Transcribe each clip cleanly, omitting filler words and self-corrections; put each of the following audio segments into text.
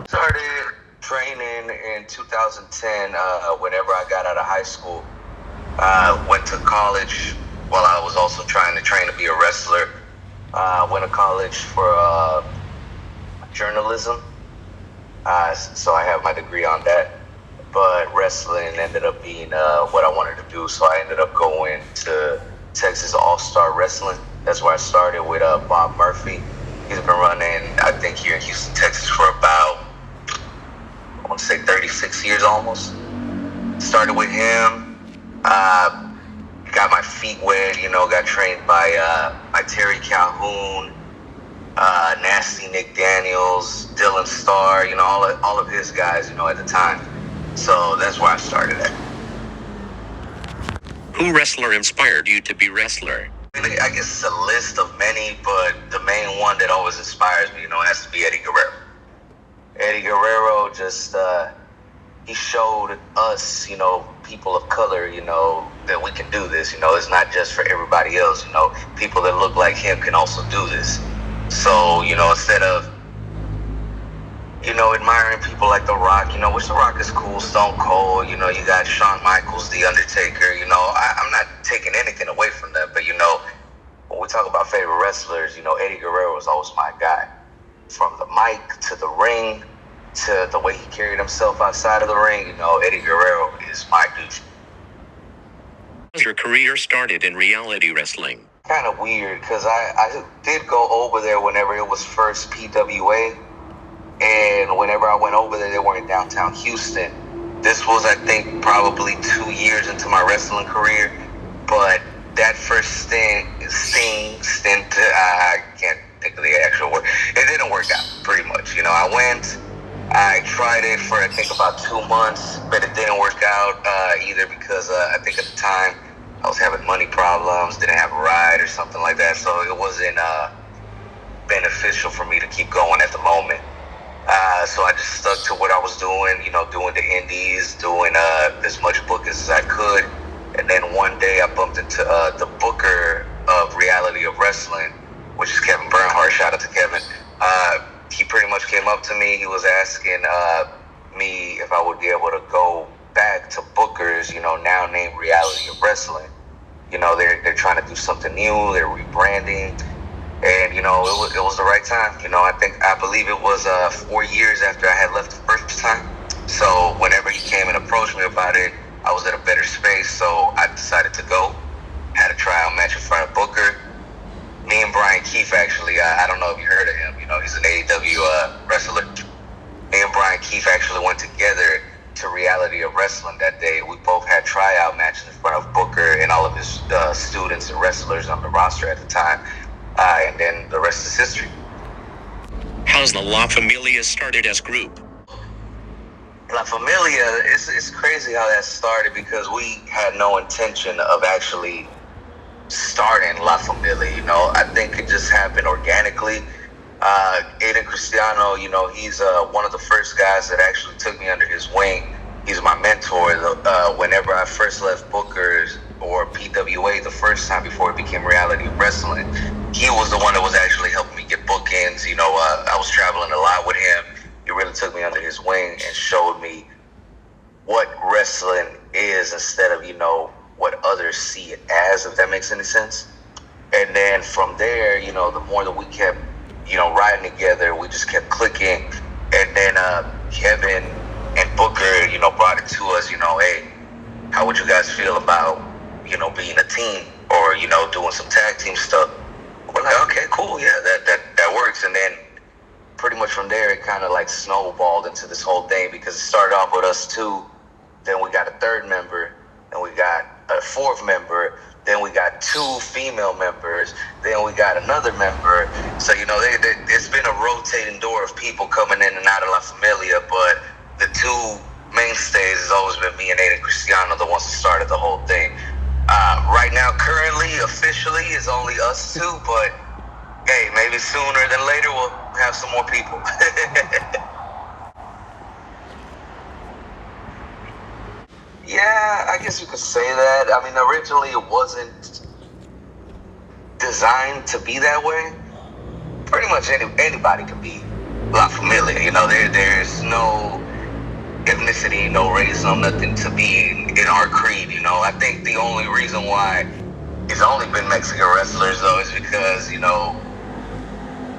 Started training in 2010 whenever I got out of high school. Went to college while I was also trying to train to be a wrestler. Went to college for journalism, so I have my degree on that. But wrestling ended up being what I wanted to do, so I ended up going to Texas All-Star Wrestling. That's where I started with Bob Murphy. He's been running, I think, here in Houston, Texas for about, I want to say 36 years almost. Started with him, got my feet wet, got trained by Terry Calhoun, Nasty Nick Daniels, Dylan Starr, all of his guys, at the time. So that's where I started at. Who wrestler inspired you to be wrestler? I guess it's a list of many, but the main one that always inspires me, has to be Eddie Guerrero. Eddie Guerrero just, he showed us, people of color, that we can do this. It's not just for everybody else. People that look like him can also do this. So, instead of, admiring people like The Rock, which The Rock is cool, Stone Cold, you got Shawn Michaels, The Undertaker, I'm not taking anything away from them, but, when we talk about favorite wrestlers, Eddie Guerrero was always my guy. From the mic to the ring to the way he carried himself outside of the ring, Eddie Guerrero is my dude. Your career started in reality wrestling. Kind of weird, because I did go over there whenever it was first PWA. And whenever I went over there, they were in downtown Houston. This was, I think, probably 2 years into my wrestling career. But that first stint, I can't think of the actual word. It didn't work out, pretty much. I tried it for, I think, about 2 months, but it didn't work out either because I think at the time I was having money problems, didn't have a ride or something like that. So it wasn't beneficial for me to keep going at the moment. So I just stuck to what I was doing, doing the indies, doing as much bookings as I could. And then one day I bumped into the booker of Reality of Wrestling, which is Kevin Bernhardt. Shout out to Kevin. He pretty much came up to me. He was asking me if I would be able to go back to bookers, now named Reality of Wrestling. They're trying to do something new. They're rebranding. And, it was the right time. I believe it was 4 years after I had left the first time. So whenever he came and approached me about it, I was at a better space. So I decided to go. Had a tryout match in front of Booker. Me and Brian Keefe, actually, I don't know if you heard of him. He's an AEW wrestler. Me and Brian Keefe actually went together to Reality of Wrestling that day. We both had tryout matches in front of Booker and all of his students and wrestlers on the roster at the time. And then the rest is history. How's the La Familia started as group? La Familia, it's crazy how that started because we had no intention of actually starting La Familia. I think it just happened organically. Aiden Cristiano, he's one of the first guys that actually took me under his wing. He's my mentor. Whenever I first left Booker's or PWA the first time before it became Reality Wrestling, he was the one that was actually helping me get bookings. I was traveling a lot with him. He really took me under his wing and showed me what wrestling is instead of, what others see it as, if that makes any sense. And then from there, the more that we kept, riding together, we just kept clicking. And then Kevin and Booker, brought it to us, hey, how would you guys feel about, being a team or, doing some tag team stuff? We're like, okay, cool, yeah, that works. And then pretty much from there, it kind of like snowballed into this whole thing because it started off with us two. Then we got a third member, and we got a fourth member. Then we got 2 female members. Then we got another member. So, it's been a rotating door of people coming in and out of La Familia, but the 2 mainstays has always been me and Aiden Cristiano, the ones that started the whole thing. Right now, currently, officially, it's only us 2, but hey, maybe sooner than later we'll have some more people. Yeah, I guess you could say that. I mean, originally it wasn't designed to be that way. Pretty much anybody can be La Familia. There's no ethnicity, no race, no nothing to be in our creed. I think the only reason why it's only been Mexican wrestlers though is because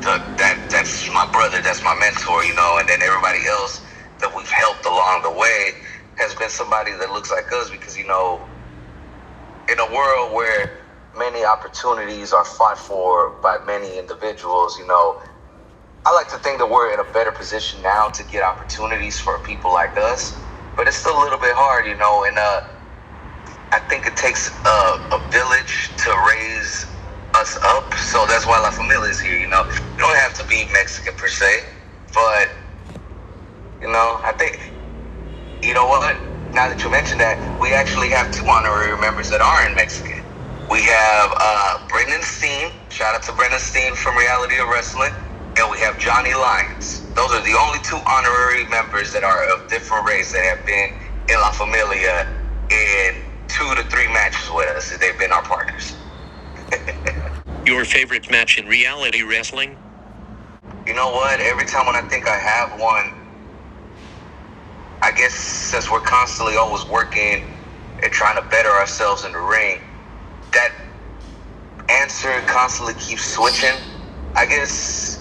that's my brother, that's my mentor, and then everybody else that we've helped along the way has been somebody that looks like us because in a world where many opportunities are fought for by many individuals, I like to think that we're in a better position now to get opportunities for people like us, but it's still a little bit hard, and I think it takes a village to raise us up, so that's why La Familia is here, You don't have to be Mexican per se, but, I think, you know what, now that you mentioned that, we actually have 2 honorary members that aren't Mexican. We have Brendan Steen, shout out to Brendan Steen from Reality of Wrestling, and we have Johnny Lyons. Those are the only 2 honorary members that are of different race that have been in La Familia in 2 to 3 matches with us. They've been our partners. Your favorite match in reality wrestling? You know what? Every time when I think I have one, I guess since we're constantly always working and trying to better ourselves in the ring, that answer constantly keeps switching. I guess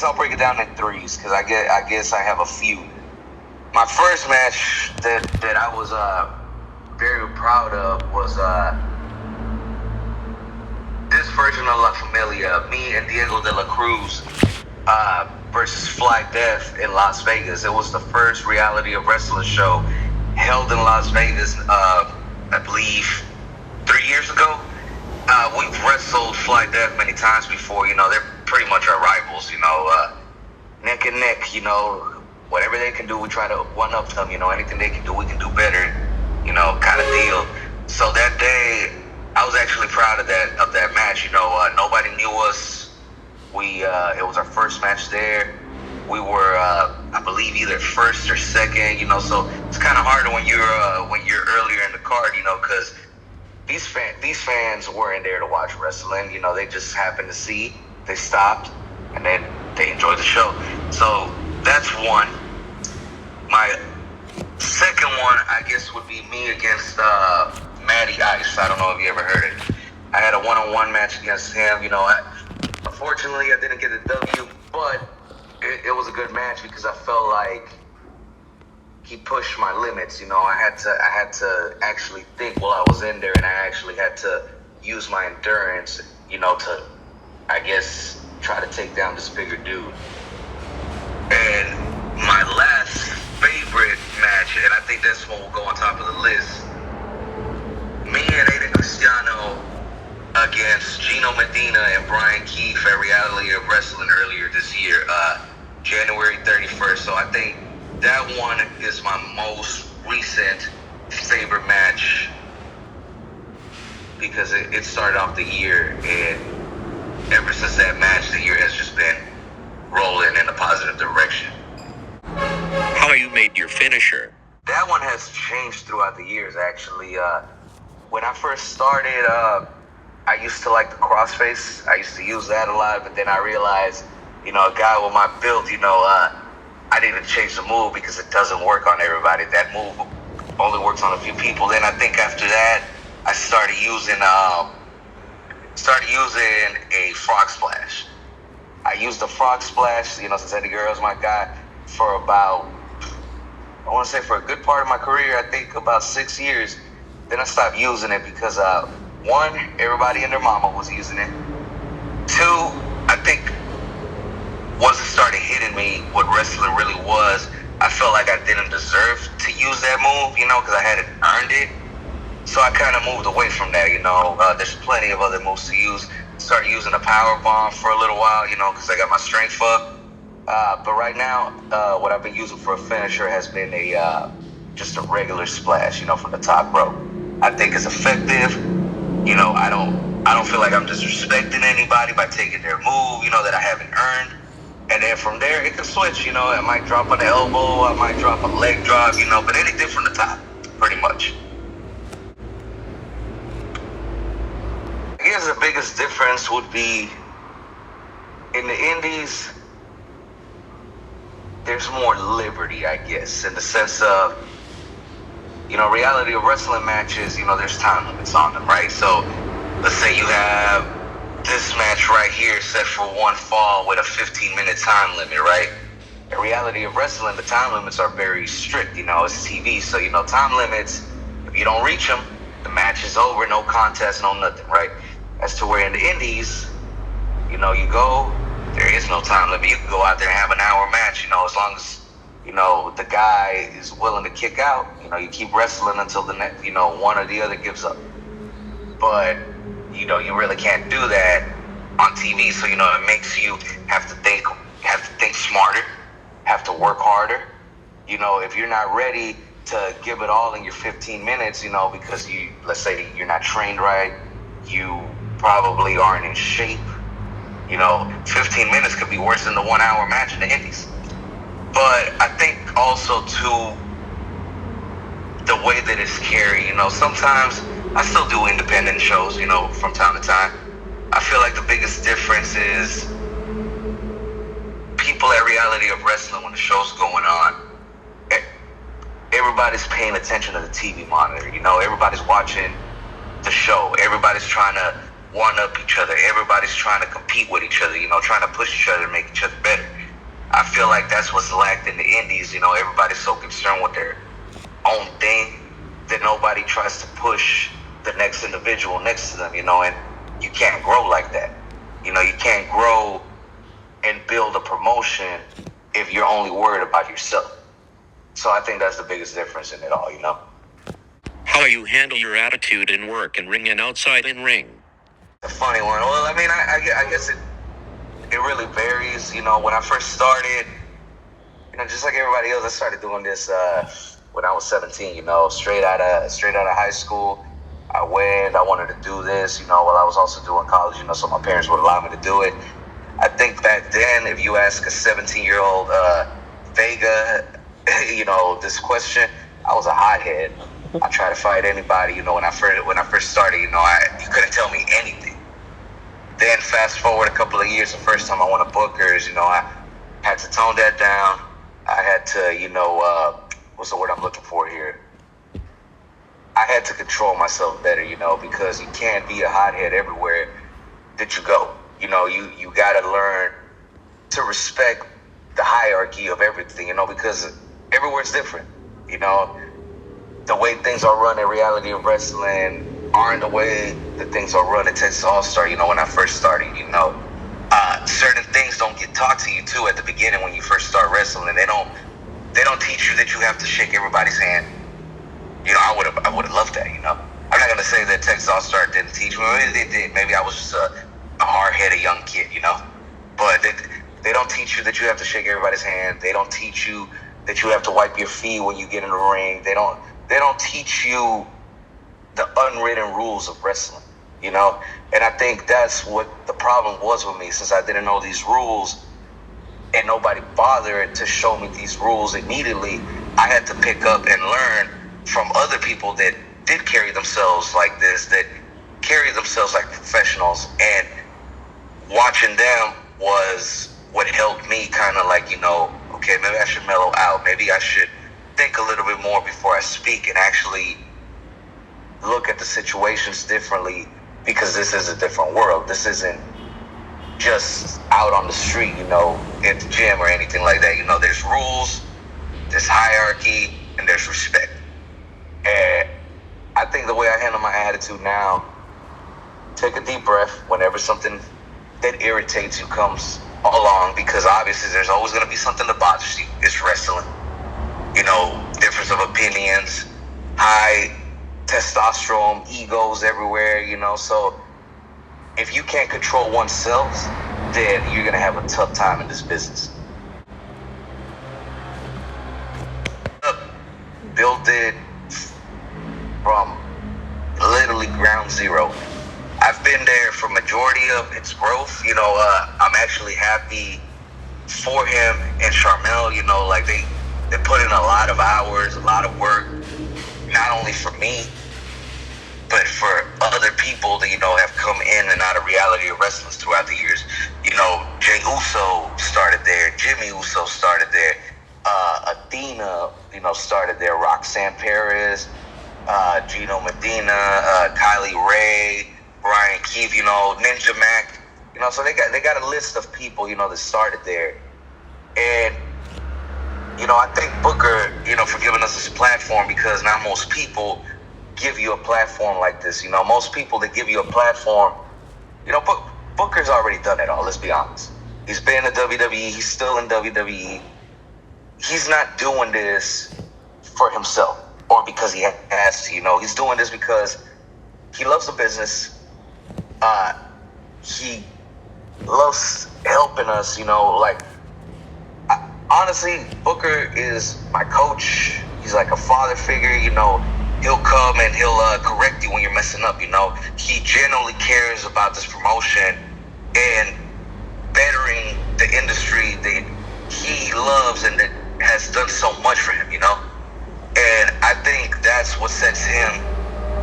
I'll break it down in 3s because I guess I have a few. My first match that I was very proud of was this version of La Familia, me and Diego de la Cruz versus Fly Death in Las Vegas. It was the first Reality of Wrestling show held in Las Vegas, I believe 3 years ago. We've wrestled Fly Death many times before. They're pretty much our rivals. Neck and neck. Whatever they can do, we try to one up them. Anything they can do, we can do better. Kind of deal. So that day, I was actually proud of that match. Nobody knew us. It was our first match there. We were, I believe, either first or second. So it's kind of harder when you're earlier in the card. Because these fans weren't there to watch wrestling. They just happened to see. They stopped, and then they enjoyed the show. So that's one. My second one, I guess, would be me against Matty Ice. I don't know if you ever heard it. I had a one-on-one match against him. Unfortunately, I didn't get a W, but it was a good match because I felt like he pushed my limits. I had to actually think while I was in there, and I actually had to use my endurance, to, I guess, try to take down this bigger dude. And my last favorite match, and I think this one will go on top of the list, me and Aiden Cristiano against Gino Medina and Brian Keefe at Reality of Wrestling earlier this year, January 31st. So I think that one is my most recent favorite match because it started off the year, and ever since that match, the year has just been rolling in a positive direction. How you made your finisher? That one has changed throughout the years, actually. When I first started, I used to like the crossface. I used to use that a lot, but then I realized, a guy with my build, I didn't change the move because it doesn't work on everybody. That move only works on a few people. Then I think after that, I started using a frog splash. I used the frog splash, since Eddie Guerrero's my guy, for about, I want to say for a good part of my career, I think about 6 years. Then I stopped using it because, one, everybody and their mama was using it. 2, I think once it started hitting me what wrestling really was, I felt like I didn't deserve to use that move, because I hadn't earned it. So I kind of moved away from that, There's plenty of other moves to use. Started using a power bomb for a little while, because I got my strength up. But right now, what I've been using for a finisher has been just a regular splash, from the top rope. I think it's effective. I don't feel like I'm disrespecting anybody by taking their move, that I haven't earned. And then from there, it can switch, I might drop an elbow, I might drop a leg drop, but anything from the top, pretty much. I guess the biggest difference would be in the indies, there's more liberty, I guess, in the sense of, reality of wrestling matches, there's time limits on them, right? So let's say you have this match right here set for one fall with a 15-minute time limit, right? In reality of wrestling, the time limits are very strict. It's TV, so time limits. If you don't reach them, the match is over. No contest, no nothing, right? As to where in the indies, you go, there is no time limit. You can go out there and have an hour match, as long as the guy is willing to kick out. You keep wrestling until the next, one or the other gives up. But you really can't do that on TV. So it makes you have to think smarter, have to work harder. If you're not ready to give it all in your 15 minutes, because let's say you're not trained right, you probably aren't in shape. 15 minutes could be worse than the 1 hour match in the indies. But I think also too, the way that it's carried, sometimes I still do independent shows, from time to time. I feel like the biggest difference is people at Reality of Wrestling, when the show's going on, everybody's paying attention to the TV monitor, everybody's watching the show. Everybody's trying to one-up each other. Everybody's trying to compete with each other, trying to push each other to make each other better. I feel like that's what's lacked in the indies. Everybody's so concerned with their own thing that nobody tries to push the next individual next to them, and you can't grow like that. You can't grow and build a promotion if you're only worried about yourself. So I think that's the biggest difference in it all, How you handle your attitude in work and ring and outside in ring. The funny one. Well, I mean, I guess it really varies. When I first started, just like everybody else, I started doing this when I was 17. Straight out of high school, I wanted to do this. While I was also doing college. So my parents would allow me to do it. I think back then, if you ask a 17-year-old Vega, this question, I was a hothead. I tried to fight anybody. When I first started, you couldn't tell me anything. Then fast forward a couple of years, the first time I won a Booker's, I had to tone that down. I had to, what's the word I'm looking for here? I had to control myself better, because you can't be a hothead everywhere that you go. You got to learn to respect the hierarchy of everything, because everywhere's different. The way things are run in Reality of Wrestling aren't the way that things are run at Texas All-Star. When I first started, certain things don't get taught to you too at the beginning when you first start wrestling. They don't teach you that you have to shake everybody's hand. I would have loved that. I'm not gonna say that Texas All-Star didn't teach me. Maybe they did. Maybe I was just a hard-headed young kid. But they don't teach you that you have to shake everybody's hand. They don't teach you that you have to wipe your feet when you get in the ring. They don't teach you the unwritten rules of wrestling, and I think that's what the problem was with me, since I didn't know these rules and nobody bothered to show me these rules immediately. I had to pick up and learn from other people that did carry themselves like this, that carry themselves like professionals, and watching them was what helped me kind of like, okay, maybe I should mellow out. Maybe I should think a little bit more before I speak and actually look at the situations differently, because this is a different world. This isn't just out on the street, at the gym or anything like that. There's rules, there's hierarchy, and there's respect. And I think the way I handle my attitude now, take a deep breath whenever something that irritates you comes along, because obviously there's always going to be something that bothers you. It's wrestling. Difference of opinions, high testosterone, egos everywhere, so if you can't control oneself, then you're going to have a tough time in this business. Built it from literally ground zero. I've been there for majority of its growth. I'm actually happy for him and Charmel. Like they put in a lot of hours, a lot of work, not only for me, but for other people that, have come in and out of Reality of Wrestling throughout the years. Jay Uso started there, Jimmy Uso started there, Athena, started there. Roxanne Perez, Gino Medina, Kylie Ray, Brian Keefe, Ninja Mac. So they got a list of people, that started there. And, I thank Booker, for giving us this platform, because not most people give you a platform like this. Most people that give you a platform, Booker's already done it all, let's be honest. He's been in WWE, he's still in WWE. He's not doing this for himself or because he has to, he's doing this because he loves the business. He loves helping us, honestly, Booker is my coach. He's like a father figure, he'll come and he'll correct you when you're messing up, He genuinely cares about this promotion and bettering the industry that he loves and that has done so much for him, And I think that's what sets him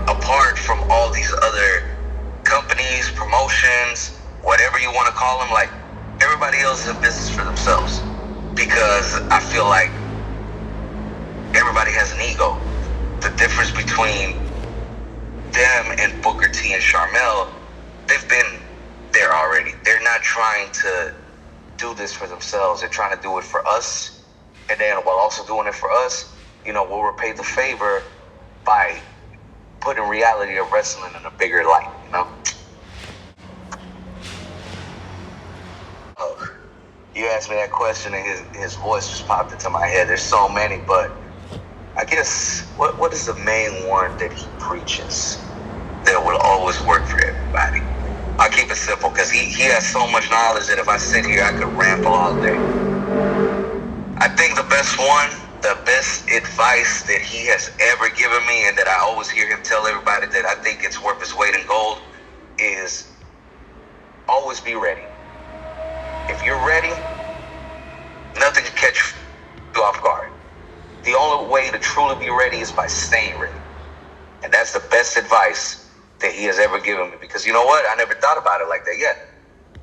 apart from all these other companies, promotions, whatever you want to call them. Like, everybody else is in business for themselves, because I feel like everybody has an ego. The difference between them and Booker T and Sharmell, they've been there already. They're not trying to do this for themselves. They're trying to do it for us. And then while also doing it for us, we'll repay the favor by putting reality of wrestling in a bigger light, Oh, you asked me that question and his voice just popped into my head. There's so many, but I guess what is the main one that he preaches that will always work for everybody? I'll keep it simple, because he has so much knowledge that if I sit here, I could ramble all day. I think the best advice that he has ever given me, and that I always hear him tell everybody that I think it's worth its weight in gold, is always be ready. If you're ready, nothing can catch you off guard. The only way to truly be ready is by staying ready. And that's the best advice that he has ever given me, because you know what? I never thought about it like that yet.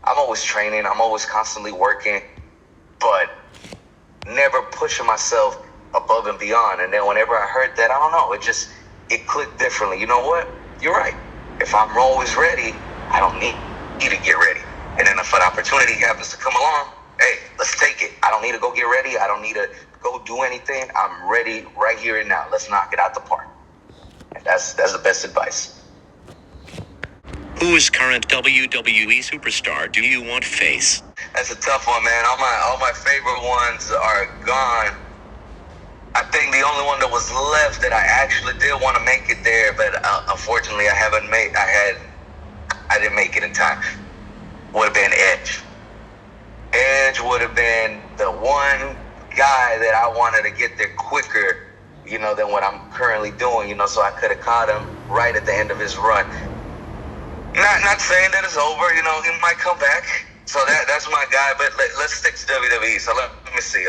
I'm always training, I'm always constantly working, but never pushing myself above and beyond. And then whenever I heard that, I don't know, it clicked differently. You know what? You're right. If I'm always ready, I don't need to get ready. And then if an opportunity happens to come along, hey, let's take it. I don't need to go get ready. I don't need to go do anything. I'm ready right here and now. Let's knock it out the park. And that's the best advice. Whose current WWE superstar do you want face? That's a tough one, man. All my favorite ones are gone. I think the only one that was left that I actually did want to make it there, but unfortunately I didn't make it in time, would have been Edge. Edge would have been the one guy that I wanted to get there quicker, than what I'm currently doing, so I could have caught him right at the end of his run. Not saying that it's over, he might come back. So that's my guy, but let's stick to WWE. So let me see.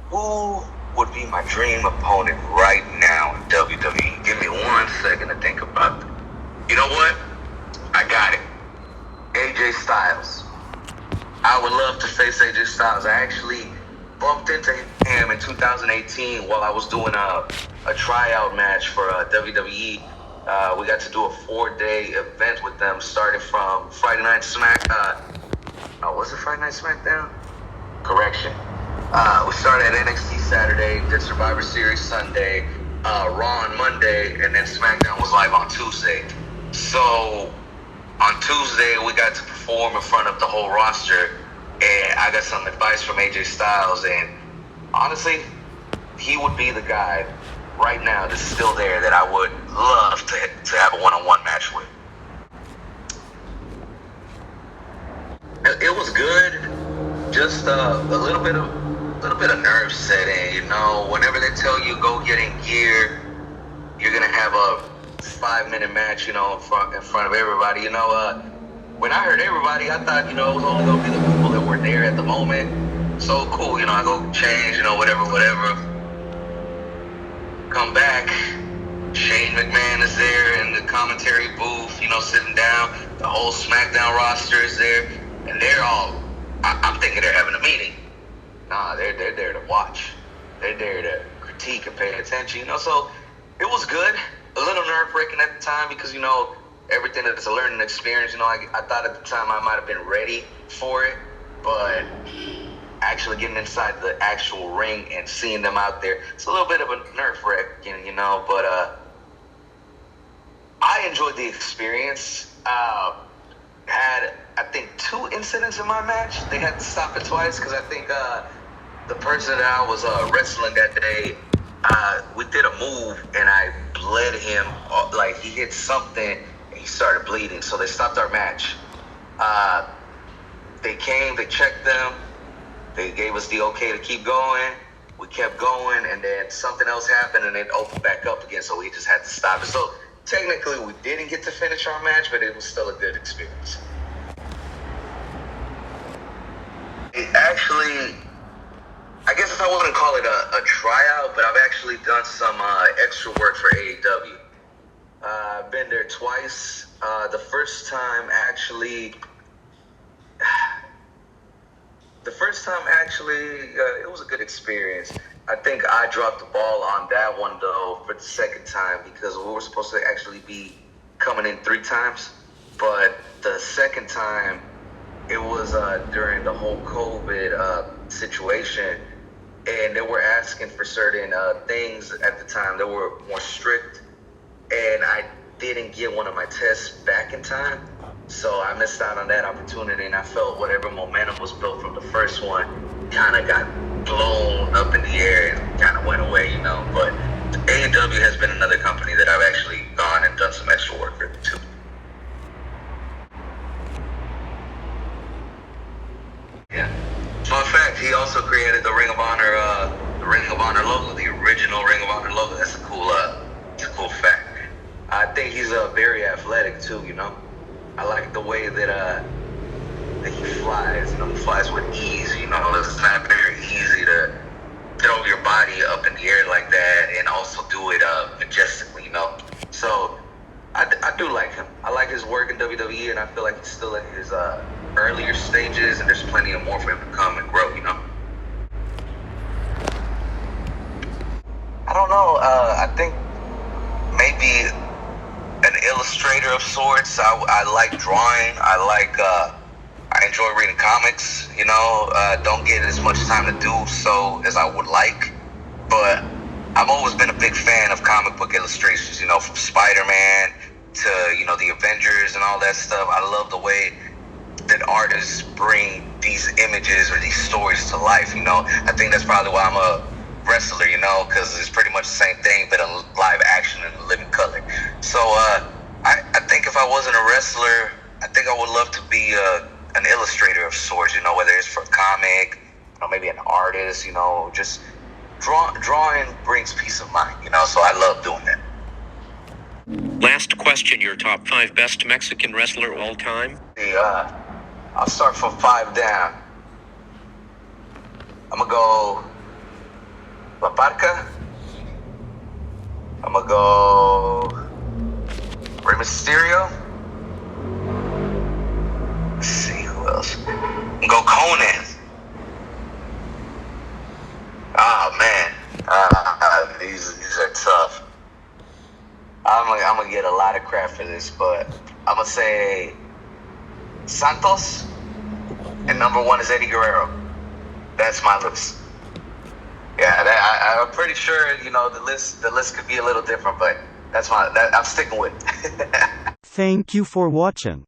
Who would be my dream opponent right now in WWE? Give me 1 second to think about it. You know what? I got it. AJ Styles. I would love to face AJ Styles. I actually bumped into him in 2018 while I was doing a tryout match for WWE. We got to do a 4-day event with them, starting from Friday Night was it Friday Night SmackDown? Correction. We started at NXT Saturday, did Survivor Series Sunday, Raw on Monday, and then SmackDown was live on Tuesday. So on Tuesday, we got to perform in front of the whole roster, and I got some advice from AJ Styles, and honestly, he would be the guy right now that's still there that I would love to have a one-on-one match with. It was good, just a little bit of nerves set in, whenever they tell you go get in gear, you're gonna have a 5-minute match, in front of everybody. When I heard everybody, I thought, it was only gonna be the people that were there at the moment. So cool, I go change, whatever. Come back, Shane McMahon is there in the commentary booth, sitting down. The whole SmackDown roster is there, and they're all, I'm thinking they're having a meeting. Nah, they're there to watch. They're there to critique and pay attention. So it was good. A little nerve wracking at the time because everything that's a learning experience. I thought at the time I might have been ready for it, but actually getting inside the actual ring and seeing them out there, it's a little bit of a nerve wracking, But I enjoyed the experience. Had I think 2 incidents in my match. They had to stop it twice because I think the person that I was wrestling that day, we did a move and I bled him. Like he hit something and he started bleeding, so they stopped our match. They came, they checked them, they gave us the okay to keep going. We kept going, and then something else happened, and it opened back up again, so we just had to stop it. So technically, we didn't get to finish our match, but it was still a good experience. It actually, I guess I wouldn't call it a tryout, but I've actually done some extra work for AEW. I've been there twice. The first time actually, it was a good experience. I think I dropped the ball on that one, though, for the second time because we were supposed to actually be coming in 3 times. But the second time, it was during the whole COVID situation, and they were asking for certain things at the time that were more strict, and I didn't get one of my tests back in time. So I missed out on that opportunity, and I felt whatever momentum was built from the first one kind of got blown up in the air and kind of went away, But AEW has been another company that I've actually gone and done some extra work with too. Yeah. Fun fact: he also created the Ring of Honor logo, the original Ring of Honor logo. That's a cool fact. I think he's very athletic too, I like the way that he flies. He flies with ease. It's not very easy to throw your body up in the air like that and also do it majestically. So I do like him. I like his work in WWE, and I feel like he's still in his earlier stages, and there's plenty of more for him to come and grow. I don't know. I think maybe an illustrator of sorts. I like drawing. I enjoy reading comics. Don't get as much time to do so as I would like, but I've always been a big fan of comic book illustrations. From Spider-Man to the Avengers and all that stuff. I love the way that artists bring these images or these stories to life. I think that's probably why I'm a wrestler, because it's pretty much the same thing, but in live action and living color. So I think if I wasn't a wrestler, I think I would love to be an illustrator of sorts, whether it's for a comic, maybe an artist, just drawing brings peace of mind, so I love doing that. Last question, your top 5 best Mexican wrestler all time? I'll start from 5 down. I'm going to go La Parca. I'm going to go Rey Mysterio. Let's see, who else? I'm going to go Conan. Oh, man. These are tough. I'm going to get a lot of crap for this, but I'm going to say Santos, and number 1 is Eddie Guerrero. That's my list. Yeah, I'm pretty sure, the list could be a little different, but I'm sticking with it. Thank you for watching.